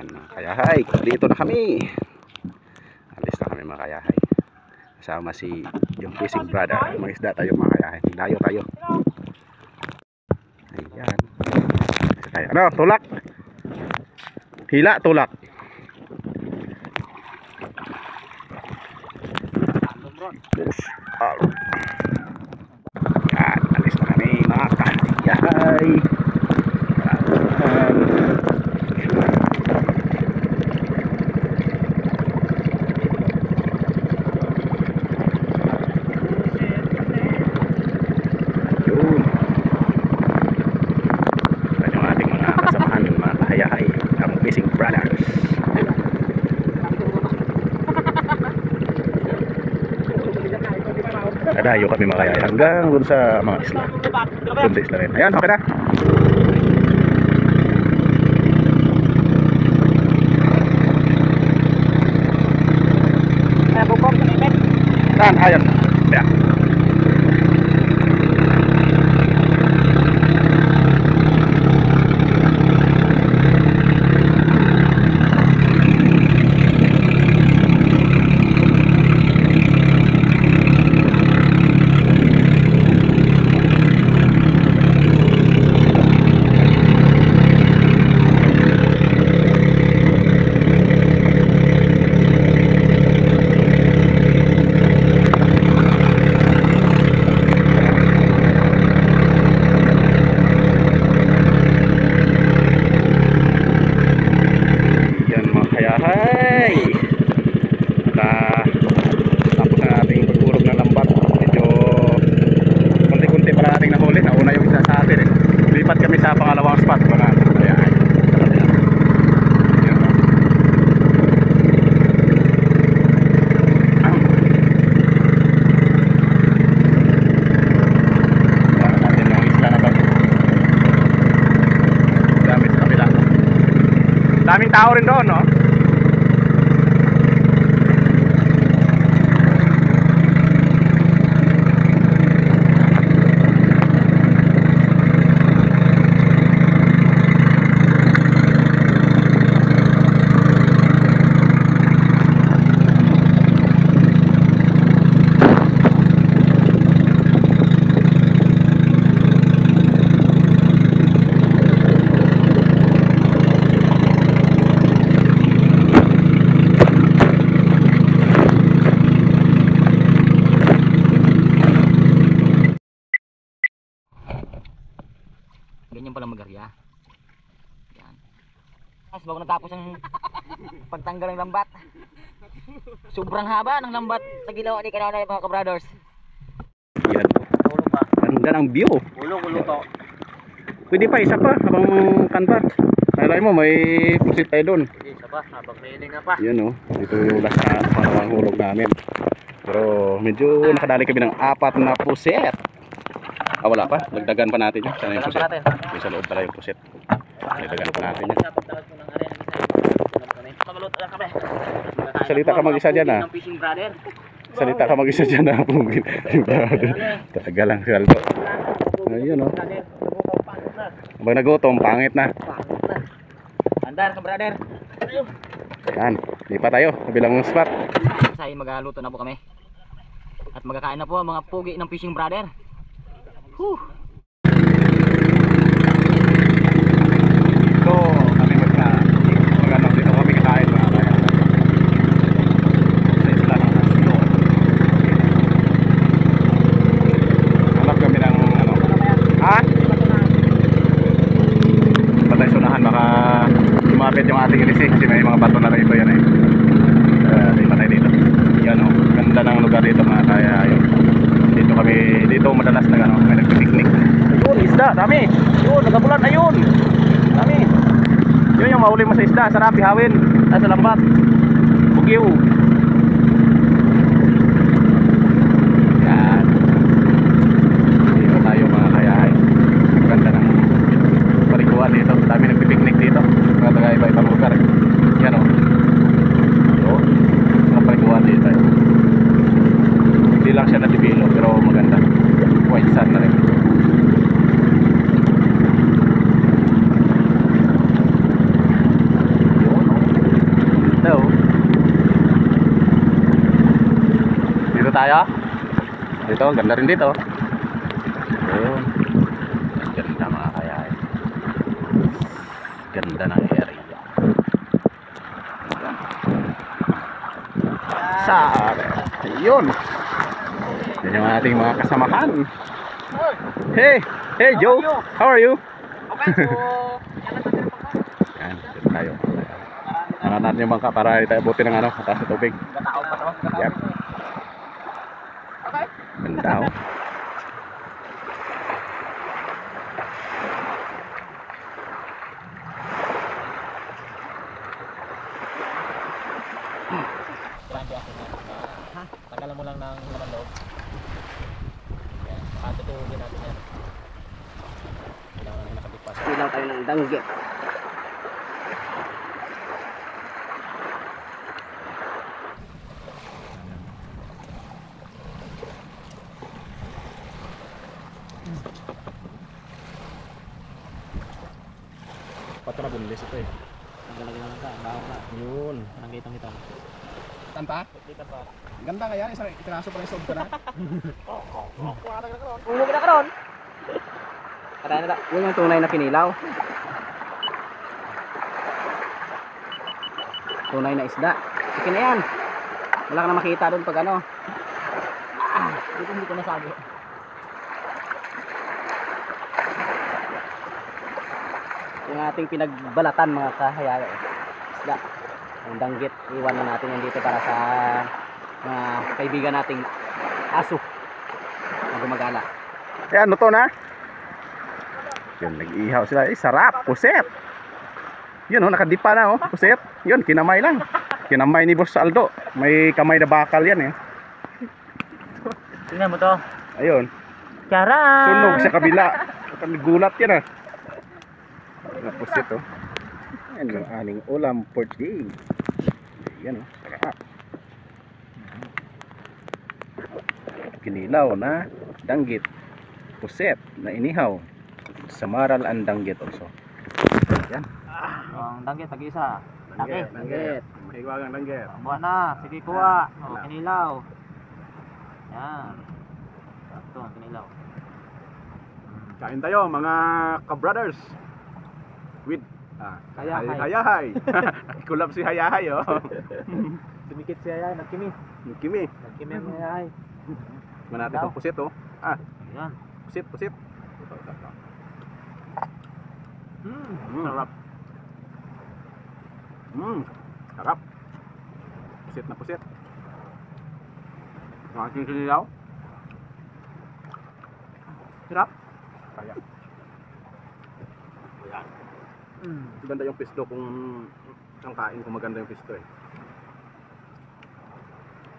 Yan mga kayahay, dito na kami. Alis na kami mga kayahay. Kasama si yung fishing brother. Mag-isda tayo mga kayahay. Layo tayo. Ayan. Ano, tulak? Hila, tulak. Yan, alis na kami mga kayahay. Dayo kami mga kayahay hanggang doon sa mga isla. Doon sa isla rin. Ayan, okay na. Saan? Ayan. Ayan. Daming tao rin doon, no? Ganyan pala mag-arya. Yan. Mas bago natapos ang pagtanggal ng lambat. Sobrang haba ng lambat sa ginawa ni kanina mga kabrothers. Yan. Ulo pa. Ganda ng view. Ulo to. Pwede pa, isa pa habang kanta. Alay mo, may pusit tayo doon. Isa pa, habang may hilinga pa. Yan o, dito yung last na panawang hulog namin. Pero medyo nakadali kami ng 4 na pusit. Ah, wala pa, dagdagan pa natin yun. Sana yung pusit. Yung sa loob pala yung pusit. Dagdagan pa natin yun. Salita ka mag-isa dyan, ha? Salita ka mag-isa dyan, ha? Talaga lang si Aldo. Ayun o. Habang nagutom, pangit na. Andar ka brother. Yan, lipat tayo kabilang spot. Say magluto na po kami. At magkakain na po ang mga pugi ng fishing brother. Whew. Dito kami magano dito kami kakain mga kaya. Sa isla ng Aslo. Hanap kami ng ano. Ha? Patay sunahan baka lumapit yung ating ilisik kasi may mga bato na rito yan eh. Dito tayo dito. Yan o, ganda ng lugar dito mga kaya yun. Dito kami, dito madalas na ano, may nagpipiknik. Ayun, isda, dami. Ayun, nagabulan, ayun. Dami. Yun yung mahuli mo sa isda, sarap ihawin. Sa lambat. Bugyo. Yan. Dito tayo mga kayahay. Ganda ng paliguan dito. Dami nagpipiknik dito. Mga taga iba-ibang lugar. Yan o. Ayun. Mga paliguan dito. Hindi lang siya natibilo pero maganda. White sand na rin. Yun, ganda oh. Dito tayo. Dito, ganda rin dito. Ayun. Ganda mga kayay. Ganda ng area. Sa ayun. Yan yung ating mga kasamahan. Hey, hey Joe, how are you? Okay, so Yan, dito tayo. Hanap natin yung bangka para tayo buti ng ano, mataas sa tubig. tao pa to. Yan. Ganda oh. Ha? Tagalan mo lang ng laman loob. Yan, patutugin natin yan. Kailangan natin nakabigpas. Ilaw tayo ng danggit. Pato na bunlis ito eh. Nagalagay naman ka, baho ka. Yun. Anong gitong-gitong? Tanta? Kita pa. Ganda nga yan, itinaso pa rin sa ka na. Umuwi na ka ron. Patay na da. Yun yung tunay na pinilaw. Tunay na isda. Sige na yan. Wala ka na makita doon pag ano. Dito hindi ko nasabi. Yung ating pinagbalatan mga kahayaya. Isda. Ang danggit. Iwan na natin yan dito para sa mga kaibigan nating aso na gumagala. Ayan, luto na. Yun, nag-ihaw sila. Eh, sarap. Puset. Yun, oh, nakadipa na, oh. Puset. Yun, kinamay lang. Kinamay ni Boss Aldo. May kamay na bakal yan, eh. Tingnan mo to. Ayun. Charan! Sunog sa kabila. Gulat yan, ah. Puset, oh. Ayan, yung aning ulam for today. Ayan, oh. Sarap. Kinilaw na danggit. Puset na inihaw. Samaral ang danggit also. Yan. Ang danggit, tag-isa. Danggit. Danggit. Mahiwagang danggit. Buwan na. Sige, kuha. O, kinilaw. Yan. Ito, kinilaw. Kain tayo mga ka-brothers. With Hayahay. Hayahay. Nakikulab si Hayahay, oh. Tumikit siya yan. Nagkimi. Kimi. Nagkimi ang hayahay. Manati itong pusit, oh. Ah, Yan. pusit, pusit. Sarap. Sarap. Pusit na pusit. Ang aking kinilaw. Sarap. Kaya. Ayan. Maganda yung pisto kung ang kain kung maganda yung pisto, eh.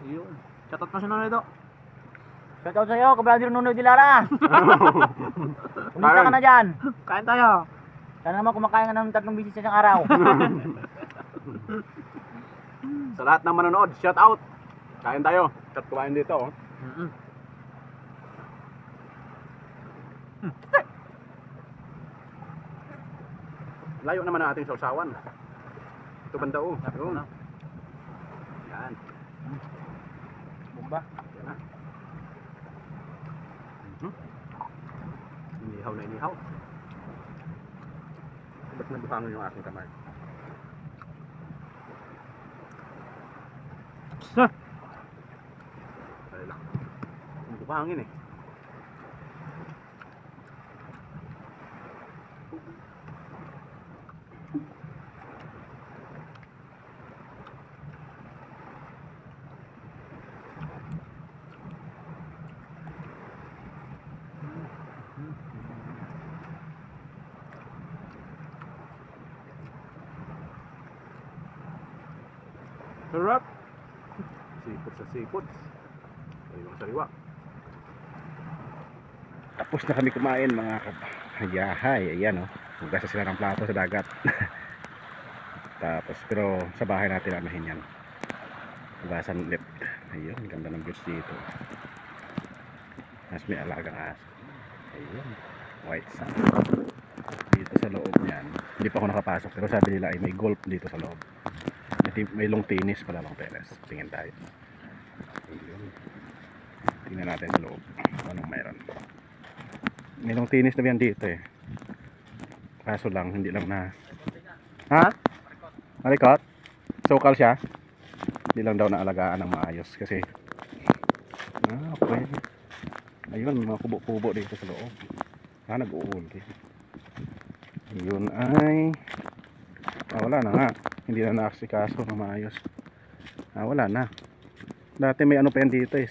Yun. Shoutout na si Nonoy do. Shoutout sa'yo, kabradir Nonoy Dilara. Kumita ka na dyan. Kain tayo. Sana naman kumakain ka ng 3 bisis sa isang araw. Sa lahat ng manonood, shout out. Kain tayo. Chat kumain dito, oh. Layo naman ang ating sausawan. Ito banda, oh. Ayun. Yan. Bomba. Yan na. Inihaw na inihaw. Ba't nabuhangon yung aking kamay? Ay lang. Nabuhangin, eh. Sarap. Sipot sa sipot. Sariwang sariwa. Tapos na kami kumain mga kahayahay. Ayan, oh. Hugas na sila ng plato sa dagat. Tapos pero sa bahay natin anahin yan. Hugasan ulit. Ayun, ganda ng views dito. Mas may alagang aso. Ayun, white sand. Dito sa loob niyan. Hindi pa ako nakapasok pero sabi nila ay may golf dito sa loob. may long tinis pala lang Perez. Tingin tayo. Ayun. Tingnan natin sa loob kung anong mayroon. May long tinis na yan dito eh. Kaso lang hindi lang na ha? Marikot? Sokal siya? Hindi lang daw naalagaan ng maayos kasi okay. Ayun, mga kubo-kubo dito sa loob. Nag-uulgi. Yun ay wala na nga. Hindi na naasikaso na maayos. Wala na. Dati may ano pa yan dito eh.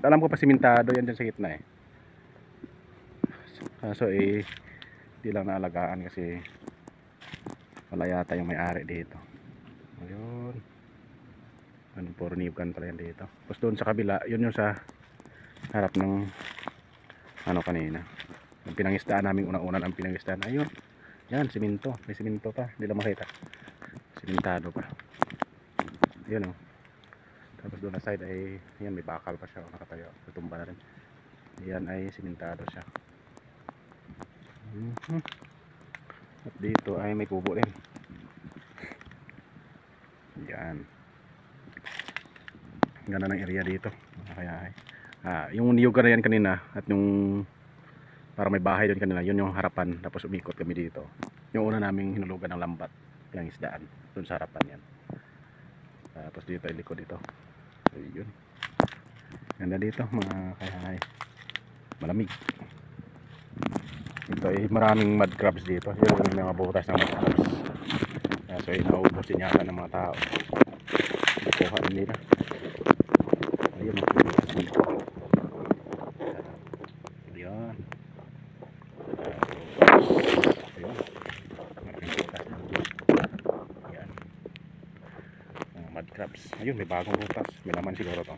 Alam ko pa simentado yan dyan sa gitna eh. Kaso hindi lang naalagaan kasi wala yata yung may-ari dito. Ayun. Puro niyugan pala yan dito. Tapos doon sa kabila, yun yung sa harap ng kanina. Yung pinangistaan namin unang-una ang pinangistaan. Ayun. Yan, siminto. May siminto pa. Hindi lang makita. Simentado pa. Ayun oh. Tapos doon na side ay yan, may bakal pa siya nakatayo. Tutumba na rin. Yan ay simentado siya. At dito ay may kubo rin. Yan. Ganda ng area dito. Kaya yung niyugan na yan kanina at yung para may bahay doon kanina, yun yung harapan. Tapos umikot kami dito. Yung una naming hinulugan ng lambat, yung isdaan, doon sa harapan yan. Tapos dito ay likod dito. Ayun. Ganda dito mga kaya malamig. Ito ay maraming mud crabs dito. Yung mga butas ng mud crabs. So inaubusin yata ng mga tao. Kuha nila. Ayun. Ayun. Ayun. Ayan. Mud crabs. Ayun, may bagong butas. May laman siguro to.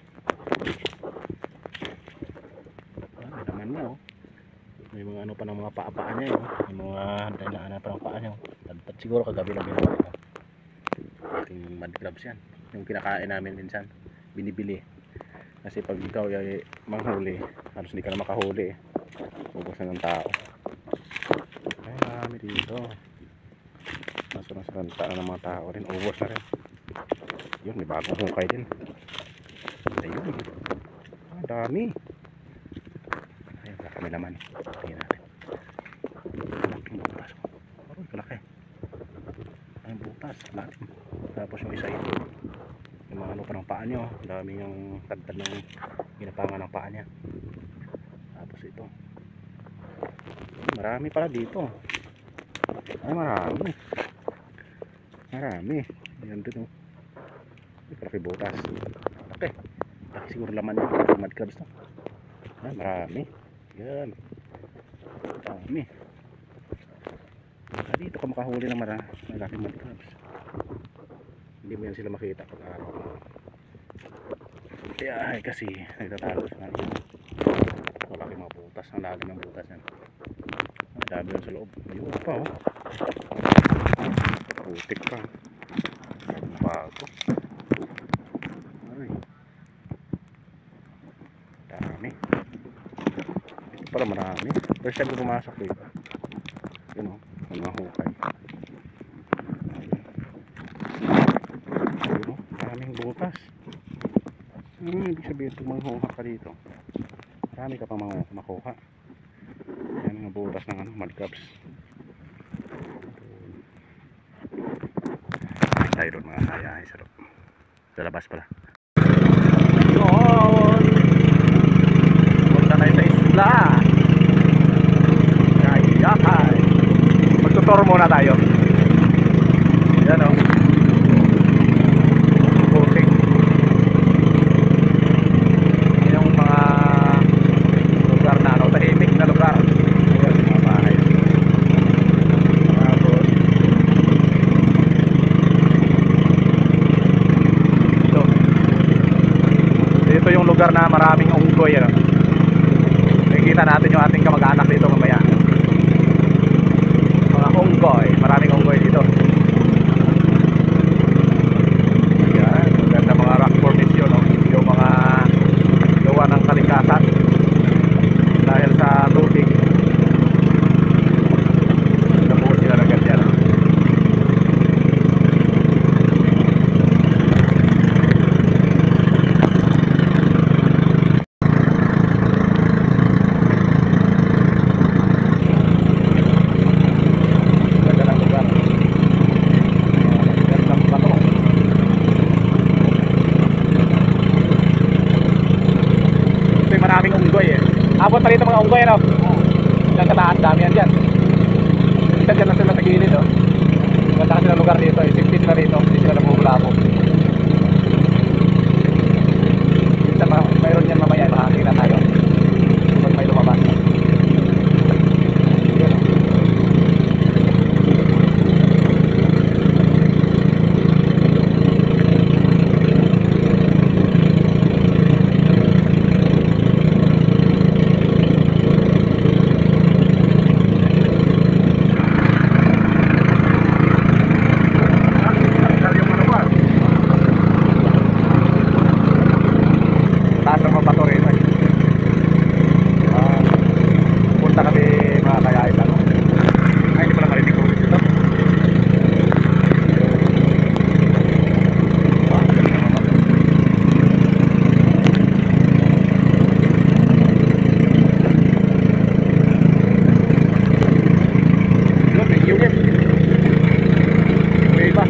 May laman niya oh. May mga ano pa ng mga paa-paa niya yun. May mga dalaan pa ng paa niya. At siguro kagabi lang ginawa ito. Ating mud crabs yan. Yung kinakain namin minsan. Binibili. Kasi pag ikaw ay manghuli, halos hindi ka na makahuli eh. Ubos na ng tao. Ay marami dito. Nasaranta na ng mga tao rin. Ubos na rin. Yun, may bagong hukay din. Ayun. Dami. Ayun, wala kami naman. Tingnan natin. Ang butas. Parang kalaki. Ang butas. Natin. Tapos yung isa ito. Yung mga ano pa ng paa nyo. Dami yung tagtad ng ginapangan ng paa niya. Tapos ito. Marami pala dito. Ay marami. Marami. Yan din oh. May kalaki butas. Okay. Laki siguro laman niya. Mud crabs to. Ay marami. Yan. Marami. Dito ka makahuli ng malaki mud crabs. Hindi mo yan sila makita pag araw. Kaya ay kasi nagtatago sa kanila. Malaki mga butas. Ang lalim ng butas yan. Ang dami yun sa loob. Ayun pa oh. Putik pa. Bago. Ay. Dami. Ito pala marami. First time ko pumasok dito. Yun oh. Ang mga hukay. Ayun oh. Maraming butas. Ibig sabihin itong manghuha ka dito. Marami ka pa makuha. Yan mga butas ng mud crabs. Tayo doon mga kaya sa labas pala. Yun! Punta tayo sa isla. Kayahay. Magtuturo muna tayo. Yan o. Putik. Yung mga lugar na tahimik na lugar. Yan mga bahay. Ito yung lugar na maraming unggoy ano? Nakikita natin yung ating kamag-anak dito mamaya. Mga unggoy, maraming unggoy dito. Ayan, maganda mga rock formation no? Yung mga gawa ng kalikasan dahil sa tubig. Nabuo sila ng ganyan no? unggoy ano? Ilang kataas, dami yan dyan. Isa dyan na sila sa gilid oh. Ganda kasi ng lugar dito eh. Safety sila dito, hindi sila namumulabo. Minsan mayroon yan mamaya, makakita tayo pag may lumabas. Taas ng mga bato rin eh. Punta kami mga kayain ano. Ay, hindi pala marinig ko ulit ito. Yun, may unit. May iba.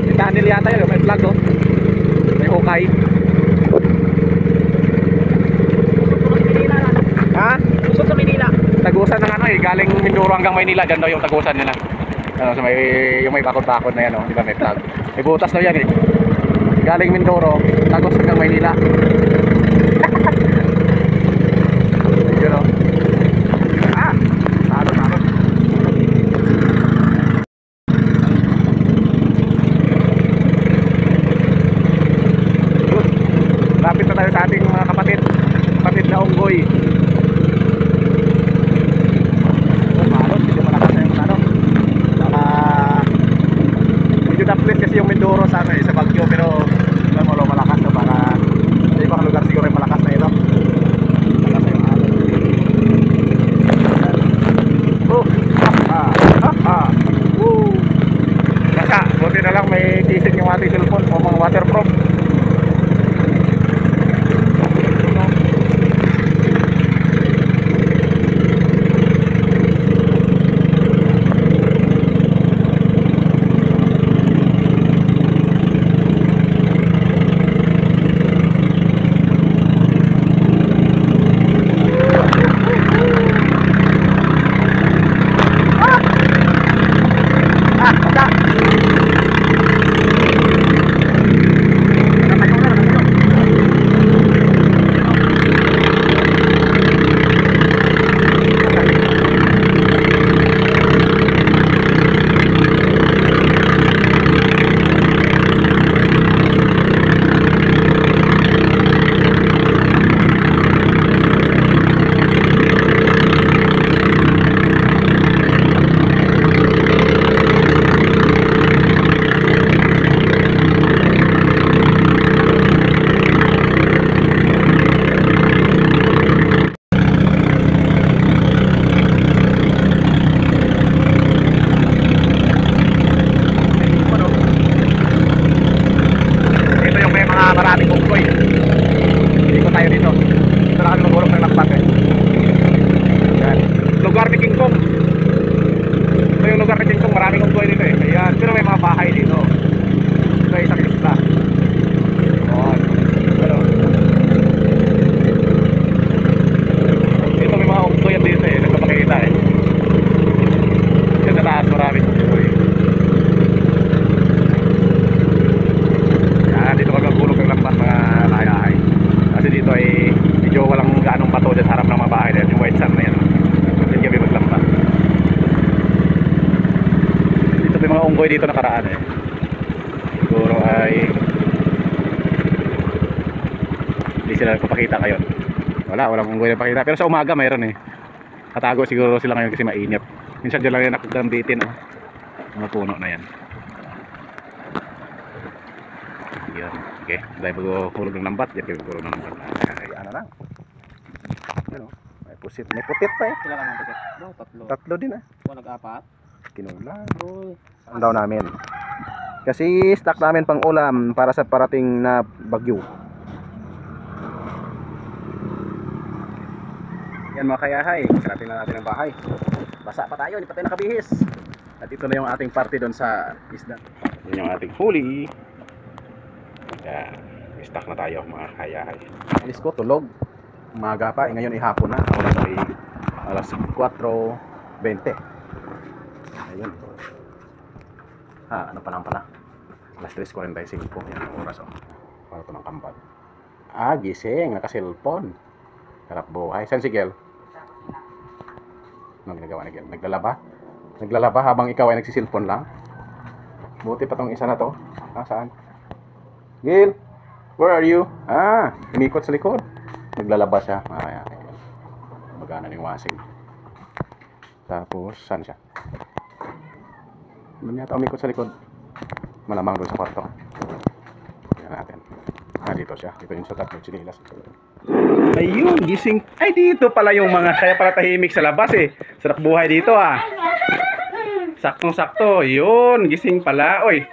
May tunnel yata yun, may flag oh. May hukay. Ha? Usok sa Manila. Tagusan ng ano eh, galing Mindoro hanggang Maynila, dyan daw yung tagusan nila. Ano, so may, yung may bakod-bakod na yan oh, di ba may flag. May butas daw yan eh. Galing Mindoro, tagos hanggang Maynila. Yun oh. Ah! Talon. Lapit na tayo sa ating mga kapatid na unggoy. Malot, medyo malakas na yung ano. Baka medyo damplis kasi yung Mindoro sa ano eh, sa Baguio, pero wala malakas na para sa ibang lugar siguro yung malakas na ito. Malakas na yung alon. Oh! Woo! Basta, buti na lang may kising yung ating cellphone o mga waterproof. Maraming unggoy. Hindi ko tayo dito. Dito na kami magulong ng lakbat eh. Yan. Lugar ni King Kong. Ito yung lugar ni King Kong. Maraming unggoy dito eh. Ayan. Pero may mga bahay dito. Ito ay isang isla. Ayan. Pero dito may mga unggoy dito eh. Nagpapakita eh. Yan sa taas maraming unggoy. Dito kami magulog ng lampas mga kayahay. Kasi dito ay medyo walang gaanong bato dyan sa harap ng mga bahay dyan. Yung white sand na yan. Dito kami maglampas. Dito may mga unggoy dito nakaraan eh. Siguro ay hindi sila nagpapakita ngayon. Walang unggoy na pakita. Pero sa umaga mayroon eh. Katago siguro sila ngayon kasi mainit. Minsan dyan lang yan nakagrambitin oh. Mga puno na yan. Yan. Okay, dahil pagkulog ng lambat, yan kayo pagkulog ng lambat. Ay, ano lang. Ano? May pusit. May putit pa eh. Sila ka ng ticket. No, tatlo. Tatlo din ah. Kung nag-apat. Kinulang. Ang daw namin. Kasi stock namin pang ulam para sa parating na bagyo. Yan mga kayahay. Karating na natin ang bahay. Basa pa tayo, hindi pa tayo nakabihis. At ito na yung ating party doon sa isda. Yan yung ating huli. Yan. Stock na tayo mga kayahay. Alis ko, tulog. Umaga pa, ngayon ihapon na. Oras ay alas 4:20. Ayun. Ano pa lang pala? Alas 3:45. Yan ang oras, oh. Para ito ng kambal. Gising. Naka-cellphone. Sarap buhay. Saan si Gel? Anong ginagawa ni Gel? Naglalaba? Naglalaba habang ikaw ay nagsisilphone lang? Buti pa tong isa na to. Saan? Gil, where are you? Umikot sa likod. Naglalaba siya. Ayan. Magana yung washing. Tapos, saan siya? Doon yata umikot sa likod. Malamang doon sa kwarto. Tingnan natin. Dito siya. Dito yung sa tatlo chinilas. Ayun, gising. Ay, dito pala yung mga kaya pala tahimik sa labas eh. Sarap buhay dito ah. Saktong-sakto. Yun, gising pala. Oy,